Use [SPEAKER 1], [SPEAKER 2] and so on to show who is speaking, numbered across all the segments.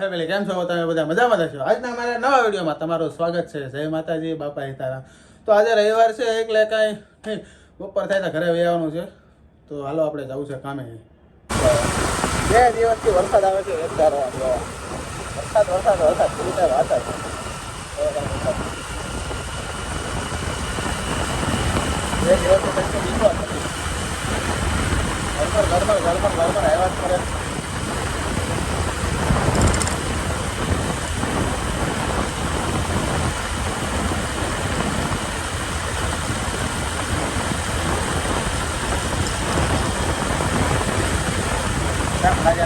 [SPEAKER 1] Family, કેમ છો તમે બધા? મજામાં છો? આજના અમારા નવા વિડીયોમાં તમારું સ્વાગત છે. જય માતાજી, બાપા હિતારા. તો આજે રવિવાર છે એટલે કાંઈ બપોર થાય તો ઘરે વહી છે. તો હાલો આપણે જવું છે કામે. 2 દિવસથી વરસાદ આવે છે. એક ધારો વરસાદ પૂરી વાત છે. બે દિવસથી કંઈ બીજો નથી. ગરમર આવ્યા જ કરે.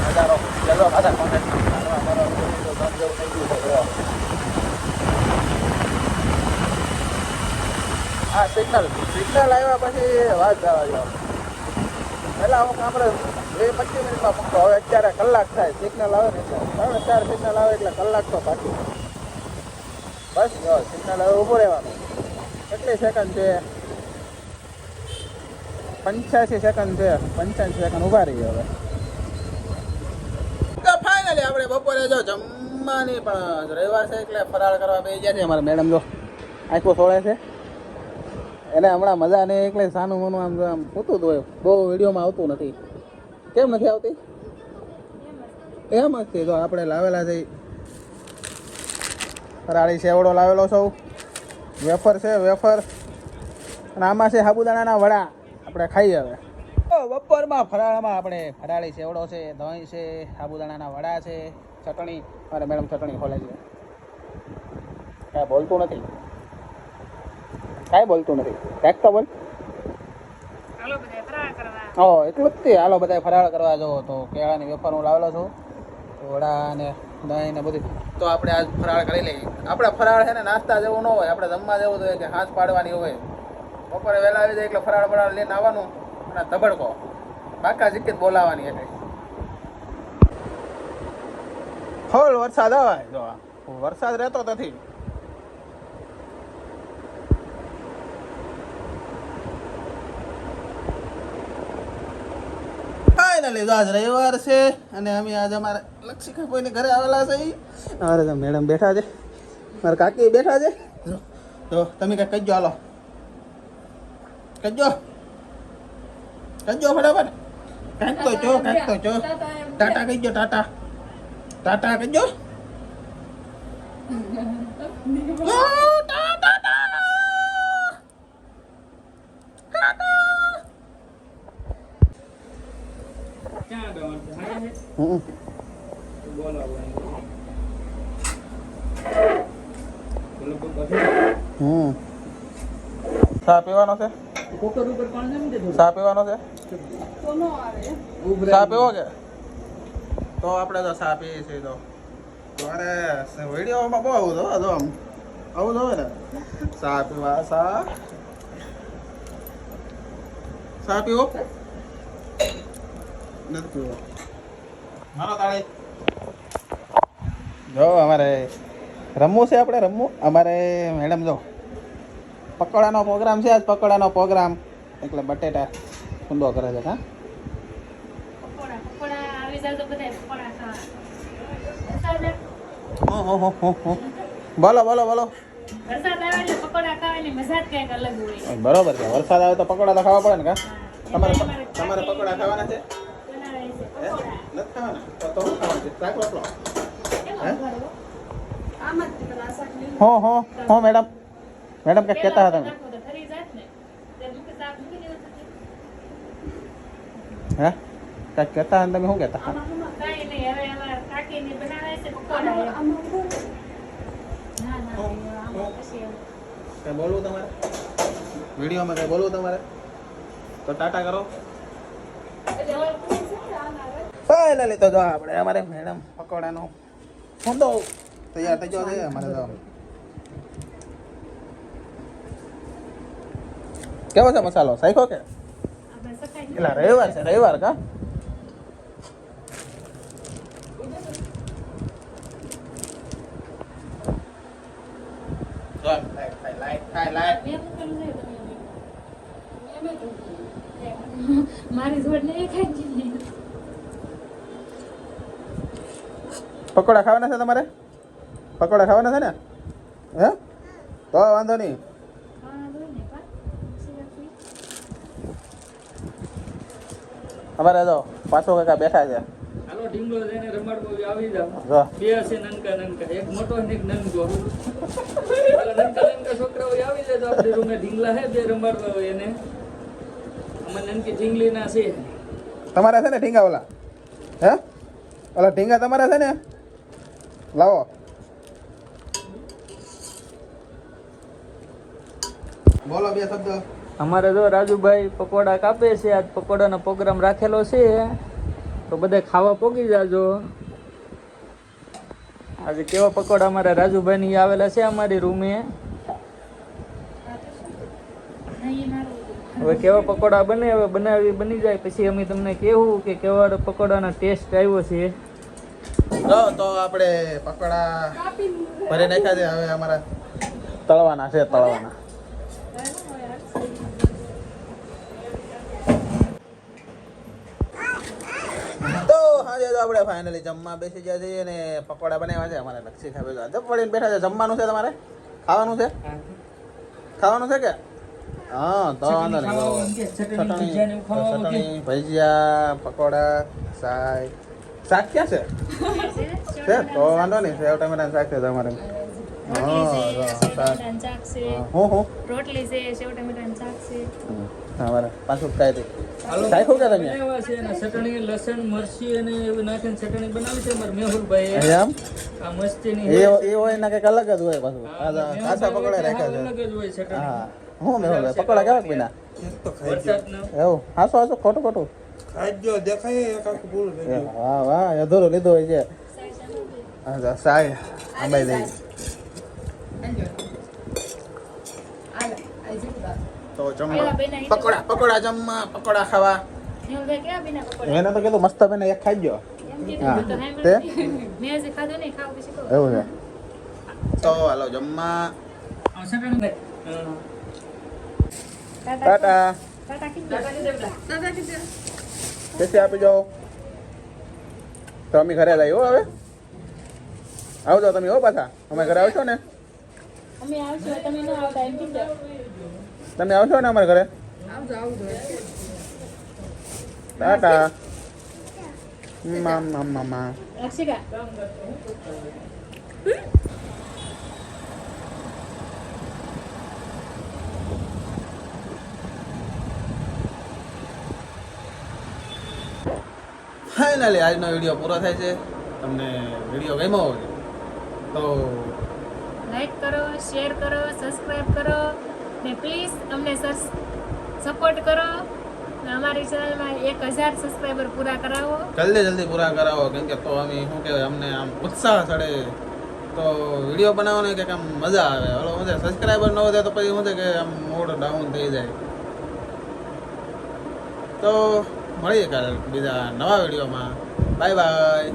[SPEAKER 1] નજારો ચલો પાછા કોન્ટેક્ટ હા સિગ્નલ આવ્યા પછી વાત જવા જાવ. પહેલાં અમુક આપણે 20-25 મિનિટમાં મૂકતો, હવે અત્યારે કલાક થાય. સિગ્નલ આવે ને એટલે 4 સિગ્નલ આવે એટલે કલાક તો બાકી. બસ જો સિગ્નલ હવે ઊભું રહેવાનું. કેટલી સેકન્ડ છે? 85 સેકન્ડ છે. 85 સેકન્ડ ઊભા રહીએ હવે. ફાઇનલી આપણે બપોરે જો જમવાની પણ રવિવાર છે એટલે ફરાળ કરવા બેસી ગયા છે. અમારા મેડમ જો આંખો સોળે છે. એને હમણાં મજા નહીં એટલે સાનું મોનું આમ પૂતું હોય. બહુ વિડીયોમાં આવતું નથી. કેમ નથી આવતી? એમ જ છે. જો આપણે લાવેલા છે ફરાળી સેવડો લાવેલો છું. વેફર છે વેફર, અને આમાં છે સાબુદાણાના વડા. આપણે ખાઈએ હવે. બપોરમાં ફરાળમાં આપણે ફરાળી સેવડો છે, દહીં છે, સાબુદાણાના વડા છે, ચટણી. મારે મેડમ ચટણી ખોલે છે. કાંઈ બોલતું નથી. કાંઈક તો બોલ. એટલું જ તે. હાલો બધા ફરાળ કરવા જો. તો કેળાની વેફર હું લાવેલો છું, વડા અને દહીં ને બધું. તો આપણે આજ ફરાળ કરી લઈએ. આપણે ફરાળ છે ને નાસ્તા જેવું ન હોય, આપણે જમવા જેવું જોઈએ કે હાથ પાડવાની હોય. બપોરે વહેલા આવી જાય એટલે ફરાળ લઈને આવવાનું અને ધબડકો બાકા જીકીત બોલાવાની. એટલે ફૂલ વરસાદ આવે. જો વરસાદ રહેતો નથી. ફાઇનલી આજ રવિવાર છે અને અમે આજે અમારા લક્ષિકા કોઈને ઘરે આવેલા છે. અમારે મેડમ બેઠા છે, મારા કાકી બેઠા છે. તો તમે કંઈક કહેજો. હાલો કહેજો ફટાફટ. કાંઈક તો ચો ટાટા કહેજો. ટાટા કહેજો. ચા પીવાનો છે? ચા પીવાનો છે? ચા પીવો કે? તો આપણે તો ચા પીએ છીએ. તો અરે વિડીયોમાં બહુ આવું તો આવું જ હોય ને. ચા પીવા ચા પીવો નથી પીવો. મારો તાળી જો અમારે રમવું છે. આપણે રમવું. અમારે મેડમ જો પકોડાનો પ્રોગ્રામ છે. આજ પકોડાનો પ્રોગ્રામ એટલે બટેટા ઊંડો કરે છે. હા બોલો બરોબર છે. વરસાદ આવે તો પકોડા તો ખાવા પડે ને. કા તમારે પકોડા ખાવાના છે? નથી ખાવાના તો શું ખાવાનું છે? શાક રોટલો. હો મેડમ કંઈક કહેતા હતા તમે. હે કંઈક કહેતા હતા તમે? શું કહેતા? કઈ બોલવું તમારે વિડીયોમાં? કઈ બોલવું તમારે તો ટાટા કરો. ફાઇનલી તો જો આપણે અમારે મેડમ પકોડાનો ઊંડો તૈયાર થઈ ગયો છે. અમારે તો કેવો છે મસાલો? સાઈખો કે? એટલે રવિવાર છે. રવિવાર કા
[SPEAKER 2] મારી જોડ ને ખાઈ
[SPEAKER 1] પકોડા ખાવાના છે તમારે? પકોડા ખાવાના છે ને? હે? તો વાંધો નહીં. અમારે તો પાછો કાકા બેઠા છે.
[SPEAKER 2] હાલો ઢીંગલો લઈને રમાડવો આવી જાવ.
[SPEAKER 1] જો
[SPEAKER 2] બે હશે નનકા નનકા, એક મોટો ને એક નનકો. હાલો નનકા નનકા છોકરાઓ આવી જાય તો આપણે રૂમે ઢીંગલા હે બે રમાડવા હોય એને. અમારે નનકી ઢીંગલી ના છે.
[SPEAKER 1] તમારા છે ને ઢીંગા ઓલા? હે? ઓલા ઢીંગા તમારા છે ને? લાવો. બોલો બે શબ્દ.
[SPEAKER 2] અમારે જો રાજુભાઈ પકોડા કાપે છે. આજ પકોડાનો પ્રોગ્રામ રાખેલો છે તો બધા ખાવા પોગી જાજો. આજે કેવા પકોડા અમારા રાજુભાઈ ની આવેલા છે અમારી રૂમે. હવે કેવા પકોડા બને, હવે બની જાય પછી અમે તમને કહેવું કે કેવા પકોડાનો ટેસ્ટ આવ્યો છે.
[SPEAKER 1] જો તો આપણે પકોડા ભરી નાખ્યા છે. હવે અમારા તળવાના છે, તળવાના. તો આજે તો આપણે ફાઇનલી જમવા બેસી ગયા છીએ ને પકોડા બનાવ્યા છે. અમારે લક્ષી ખાવે તો પડીને બેઠા છે. જમવાનું છે તમારે? ખાવાનું છે? ખાવાનું છે કે? હા તો વાંધો નહીં. ચટણી, ભજીયા, પકોડા, શાક ક્યાં છે? છે તો વાંધો નહીં. સેવ ટમેટાનું શાક છે તમારે?
[SPEAKER 3] રોટલી છે, સેવ ટમેટાનું શાક છે.
[SPEAKER 1] અમારે પાછું કાંઈ દે શાખ્યું કે તમે?
[SPEAKER 2] બનાવ્યા છે અને ચટણી લસણ મરચી અને એવું નાખીને ચટણી બનાવી છે અમારા મેહુલભાઈ.
[SPEAKER 1] એમ?
[SPEAKER 2] આ મસ્તીની
[SPEAKER 1] એ હોય ને કંઈક અલગ જ હોય પાછું. કાચા પકોડા રાખ્યા છે.
[SPEAKER 2] અલગ જ હોય ચટણી.
[SPEAKER 1] હા હું મેહુલભાઈ પકોડા કેવા પીના?
[SPEAKER 2] વરસાદનો
[SPEAKER 1] એવું હાસો હાસો ખોટું ખોટું. વાહ વાહ અધૂરું લીધું હોય છે. હા સાય અંબાઈ દઈ. તો પકોડા જમવા, પકોડા ખાવા. એને તો કીધું મસ્ત બને એક ખાઈ ગયો. હા તે એવું છે. તો હાલો જમવા. ટાટા. કેસી આપી જાઓ. તો અમે ઘરે જઈએ હો હવે. આવજો તમે હો પાછા. અમે ઘરે આવશો ને?
[SPEAKER 3] અમે આવશું, તમે ન આવતા એમ કીધું.
[SPEAKER 1] તમે આવશો ને અમારા ઘરે? ટાટા. મામા.
[SPEAKER 3] રક્ષિકા
[SPEAKER 1] ફાઇનલી આજનો વિડીયો પૂરો થાય છે. તમને વિડીયો ગમ્યો હોય તો
[SPEAKER 3] લાઈક કરો, શેર કરો, સબસ્ક્રાઇબ કરો ને પ્લીઝ અમને સપોર્ટ કરો. અમારી ચેનલમાં 1000 સબસ્ક્રાઇબર પૂરા કરાવો.
[SPEAKER 1] જલ્દી પૂરા કરાવો. કેમ કે તો અમે શું કહેવાય અમને આમ ઉત્સાહ ચડે તો વિડીયો બનાવવાનો કે આમ મજા આવે. ઓલો મજા સબસ્ક્રાઈબર ન વધે તો પછી શું છે કે આમ મૂડ ડાઉન થઈ જાય. તો મળીએ કાલે બીજા નવા વિડીયોમાં. Bye bye.